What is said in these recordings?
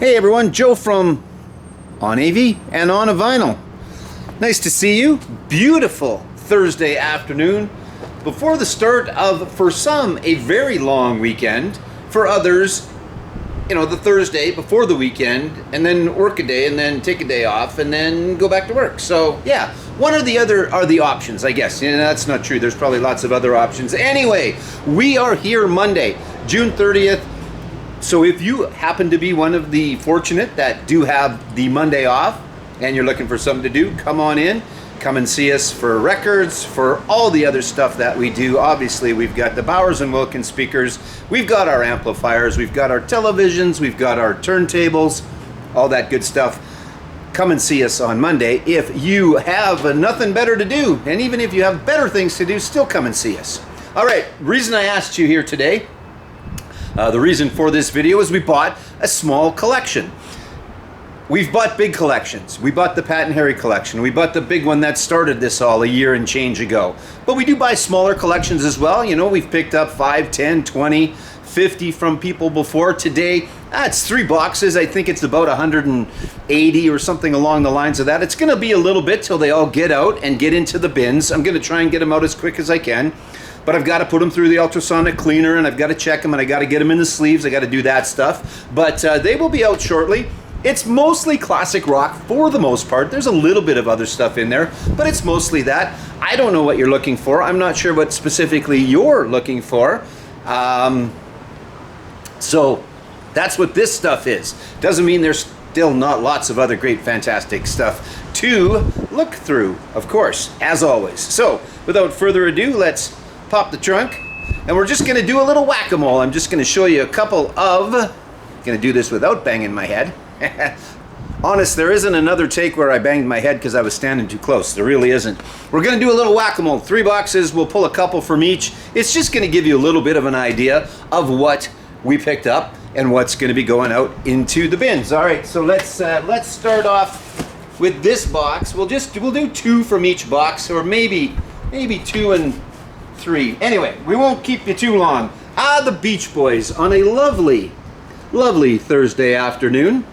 Hey everyone, Joe from On AV and On a Vinyl. Nice to see you. Beautiful Thursday afternoon before the start of, for some, a very long weekend. For others, you know, the Thursday before the weekend, and then work a day, and then take a day off, and then go back to work. So yeah, one or the other are the options, I guess. Yeah, that's not true. There's probably lots of other options. Anyway, we are here Monday, June 30th. So if you happen to be one of the fortunate that do have the Monday off and you're looking for something to do, come on in. Come and see us for records, for all the other stuff that we do. Obviously, we've got the Bowers & Wilkins speakers, we've got our amplifiers, we've got our televisions, we've got our turntables, all that good stuff. Come and see us on Monday. If you have nothing better to do, and even if you have better things to do, still come and see us. All right, reason I asked you here today, the reason for this video is we bought a small collection. We've bought big collections. We bought the Pat and Harry collection. We bought the big one that started this all a year and change ago. But we do buy smaller collections as well. You know, we've picked up 5, 10, 20, 50 from people before. Today, it's 3 boxes. I think it's about 180 or something along the lines of that. It's going to be a little bit till they all get out and get into the bins. I'm going to try and get them out as quick as I can. But I've got to put them through the ultrasonic cleaner, and I've got to check them, and I got to get them in the sleeves. I got to do that stuff. But they will be out shortly. It's mostly classic rock for the most part. There's a little bit of other stuff in there, but it's mostly that. I don't know what you're looking for. I'm not sure what specifically you're looking for. So that's what this stuff is. Doesn't mean there's still not lots of other great, fantastic stuff to look through, of course, as always. So without further ado, let's pop the trunk, and we're just going to do a little whack-a-mole. I'm just going to show you a couple of, going to do this without banging my head. Honest, there isn't another take where I banged my head because I was standing too close. There really isn't. We're going to do a little whack-a-mole. 3 boxes, we'll pull a couple from each. It's just going to give you a little bit of an idea of what we picked up and what's going to be going out into the bins. All right, so let's start off with this box. We'll do 2 from each box, or maybe 2 and 3. Anyway, we won't keep you too long. The Beach Boys on a lovely Thursday afternoon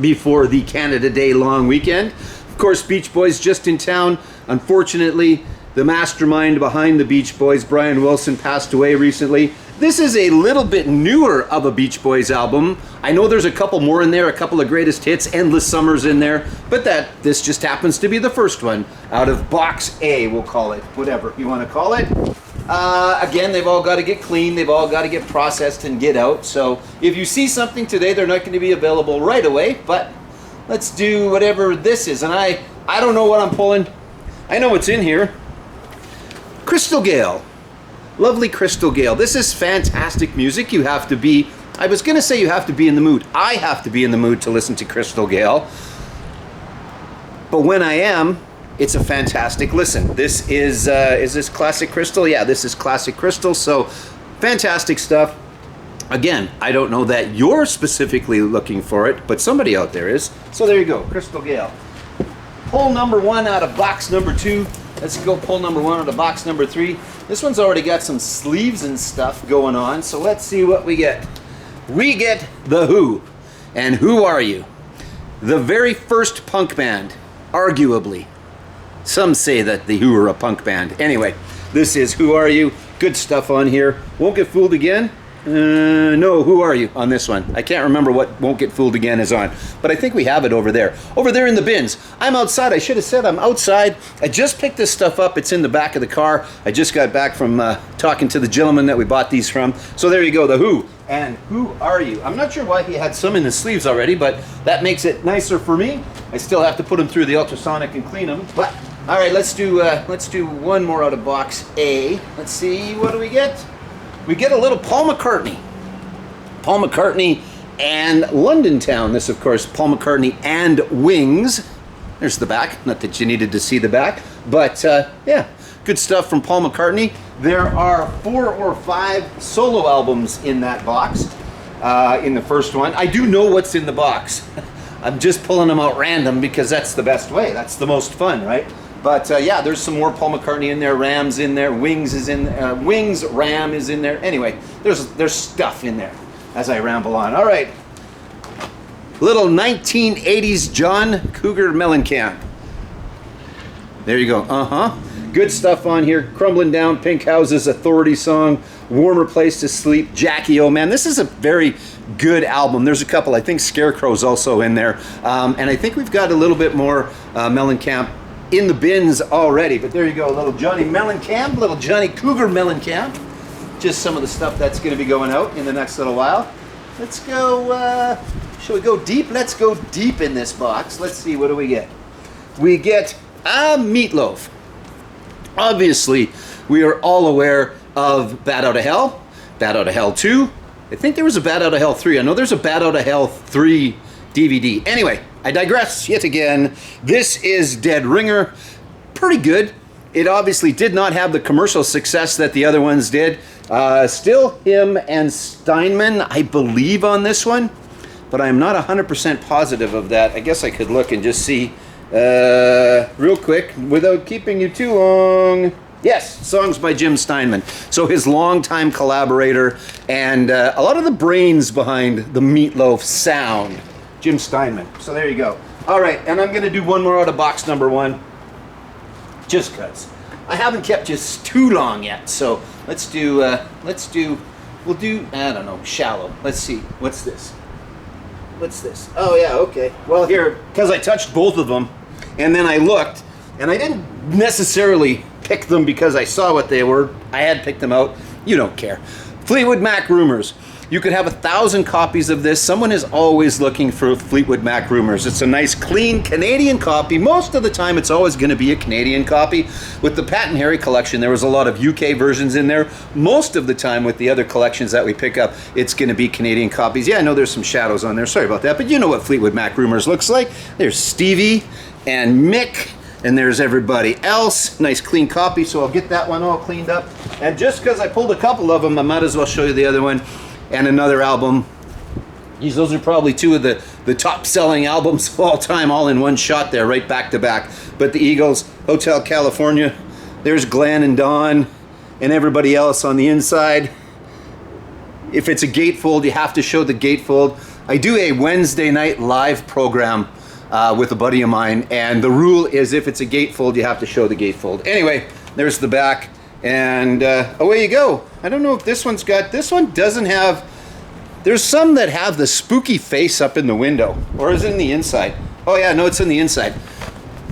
before the Canada Day long weekend. Of course, Beach Boys just in town. Unfortunately, the mastermind behind the Beach Boys, Brian Wilson, passed away recently. This is a little bit newer of a Beach Boys album. I know there's a couple more in there, a couple of greatest hits, Endless Summers in there, but this just happens to be the first one out of box A, we'll call it, whatever you want to call it. Again, they've all got to get cleaned, they've all got to get processed and get out. So if you see something today, they're not going to be available right away, but let's do whatever this is. And I don't know what I'm pulling. I know what's in here. Crystal Gale. Lovely Crystal Gale. This is fantastic music. You have to be, I was going to say you have to be in the mood. I have to be in the mood to listen to Crystal Gale. But when I am, it's a fantastic listen. This is this Classic Crystal? Yeah, this is Classic Crystal. So fantastic stuff. Again, I don't know that you're specifically looking for it, but somebody out there is. So there you go, Crystal Gale. Pull number 1 out of box number 2. Let's go pull number 1 out of box number 3. This one's already got some sleeves and stuff going on, so let's see what we get. We get The Who. And who are you? The very first punk band, arguably. Some say that The Who are a punk band. Anyway, this is Who Are You? Good stuff on here. Won't Get Fooled Again? No, Who Are You on this one? I can't remember what Won't Get Fooled Again is on, but I think we have it over there. Over there in the bins. I'm outside. I should have said I'm outside. I just picked this stuff up. It's in the back of the car. I just got back from talking to the gentleman that we bought these from. So there you go, The Who. And Who Are You? I'm not sure why he had some in his sleeves already, but that makes it nicer for me. I still have to put them through the ultrasonic and clean them, but all right, let's do one more out of box A. Let's see, what do we get? We get a little Paul McCartney. Paul McCartney and London Town. This, of course, Paul McCartney and Wings. There's the back. Not that you needed to see the back, but yeah, good stuff from Paul McCartney. There are 4 or 5 solo albums in that box. In the first one, I do know what's in the box. I'm just pulling them out random because that's the best way. That's the most fun, right? But yeah, there's some more Paul McCartney in there. Ram's in there. Wings is in. Wings, Ram is in there. Anyway, there's stuff in there as I ramble on. All right, Little 1980s John Cougar Mellencamp. There you go. Good stuff on here. Crumbling Down, Pink Houses, Authority Song, Warmer Place to Sleep, Jackie O Man. This is a very good album. There's a couple. I think Scarecrow's also in there. And I think we've got a little bit more Mellencamp in the bins already. But there you go. Little Johnny Mellencamp, little Johnny Cougar Mellencamp. Just some of the stuff that's going to be going out in the next little while. Let's go, shall we go deep? Let's go deep in this box. Let's see, what do we get? We get a Meatloaf. Obviously, we are all aware of Bat Out of Hell, Bat Out of Hell 2. I think there was a Bat Out of Hell 3. I know there's a Bat Out of Hell 3 DVD. Anyway, I digress yet again. This is Dead Ringer. Pretty good. It obviously did not have the commercial success that the other ones did. Still him and Steinman, I believe, on this one, but I'm not 100% positive of that. I guess I could look and just see real quick without keeping you too long. Yes, songs by Jim Steinman. So his longtime collaborator and a lot of the brains behind the Meatloaf sound, Jim Steinman. So there you go. All right, and I'm going to do one more out of box number one, just because. I haven't kept just too long yet, so let's do, we'll do, I don't know, Shallow. Let's see, what's this? What's this? Oh yeah, okay. Well here, because I touched both of them, and then I looked, and I didn't necessarily pick them because I saw what they were. I had picked them out. You don't care. Fleetwood Mac Rumors. You could have 1,000 copies of this. Someone is always looking for Fleetwood Mac Rumors. It's a nice, clean Canadian copy. Most of the time, it's always going to be a Canadian copy. With the Pat and Harry collection, there was a lot of UK versions in there. Most of the time, with the other collections that we pick up, it's going to be Canadian copies. Yeah, I know there's some shadows on there. Sorry about that. But you know what Fleetwood Mac Rumors looks like. There's Stevie and Mick. And there's everybody else. Nice clean copy, so I'll get that one all cleaned up. And just because I pulled a couple of them, I might as well show you the other one. And another album. Those are probably two of the top-selling albums of all time, all in one shot there, right back to back. But the Eagles, Hotel California, there's Glenn and Don, and everybody else on the inside. If it's a gatefold, you have to show the gatefold. I do a Wednesday night live program with a buddy of mine, and the rule is if it's a gatefold, you have to show the gatefold. Anyway, there's the back. And away you go. I don't know if this one's got, this one doesn't have, there's some that have the spooky face up in the window. Or is it in the inside? Oh yeah, no, it's in the inside.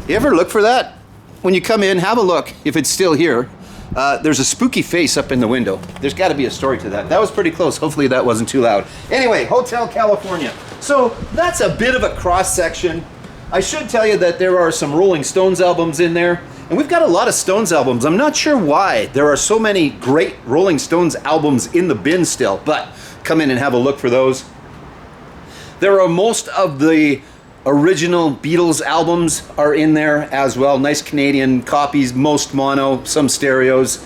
You ever look for that? When you come in, have a look if it's still here. There's a spooky face up in the window. There's got to be a story to that. That was pretty close. Hopefully that wasn't too loud. Anyway, Hotel California. So that's a bit of a cross section. I should tell you that there are some Rolling Stones albums in there. And we've got a lot of Stones albums. I'm not sure why there are so many great Rolling Stones albums in the bin still, but come in and have a look for those. There are most of the original Beatles albums are in there as well. Nice Canadian copies, most mono, some stereos.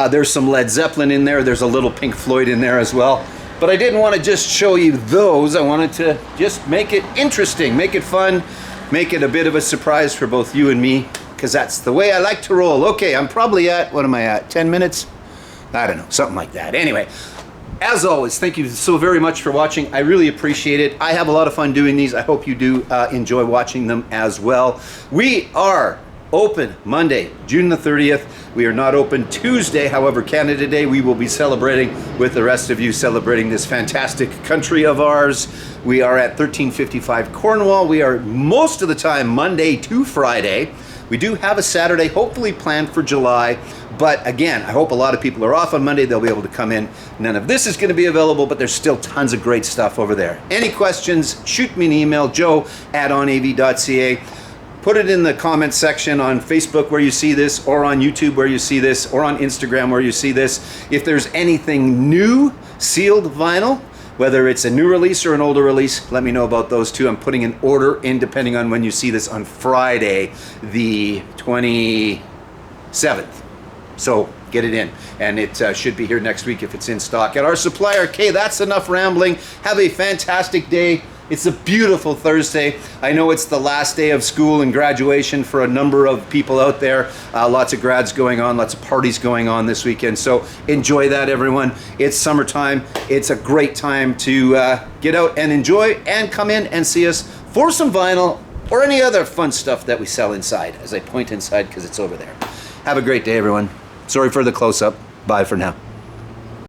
There's some Led Zeppelin in there. There's a little Pink Floyd in there as well. But I didn't want to just show you those. I wanted to just make it interesting, make it fun, make it a bit of a surprise for both you and me, because that's the way I like to roll. Okay, I'm probably at, what am I at, 10 minutes? I don't know, something like that. Anyway, as always, thank you so very much for watching. I really appreciate it. I have a lot of fun doing these. I hope you do enjoy watching them as well. We are open Monday, June the 30th. We are not open Tuesday. However, Canada Day, we will be celebrating with the rest of you, celebrating this fantastic country of ours. We are at 1355 Cornwall. We are most of the time Monday to Friday. We do have a Saturday, hopefully planned for July, but again, I hope a lot of people are off on Monday. They'll be able to come in. None of this is going to be available, but there's still tons of great stuff over there. Any questions, shoot me an email, joe@onav.ca. Put it in the comment section on Facebook where you see this, or on YouTube where you see this, or on Instagram where you see this. If there's anything new, sealed vinyl, whether it's a new release or an older release, let me know about those too. I'm putting an order in depending on when you see this on Friday, the 27th. So get it in. And it should be here next week if it's in stock at our supplier. Okay, that's enough rambling. Have a fantastic day. It's a beautiful Thursday. I know it's the last day of school and graduation for a number of people out there. Lots of grads going on, lots of parties going on this weekend. So enjoy that, everyone. It's summertime. It's a great time to get out and enjoy, and come in and see us for some vinyl or any other fun stuff that we sell inside, as I point inside because it's over there. Have a great day, everyone. Sorry for the close-up. Bye for now.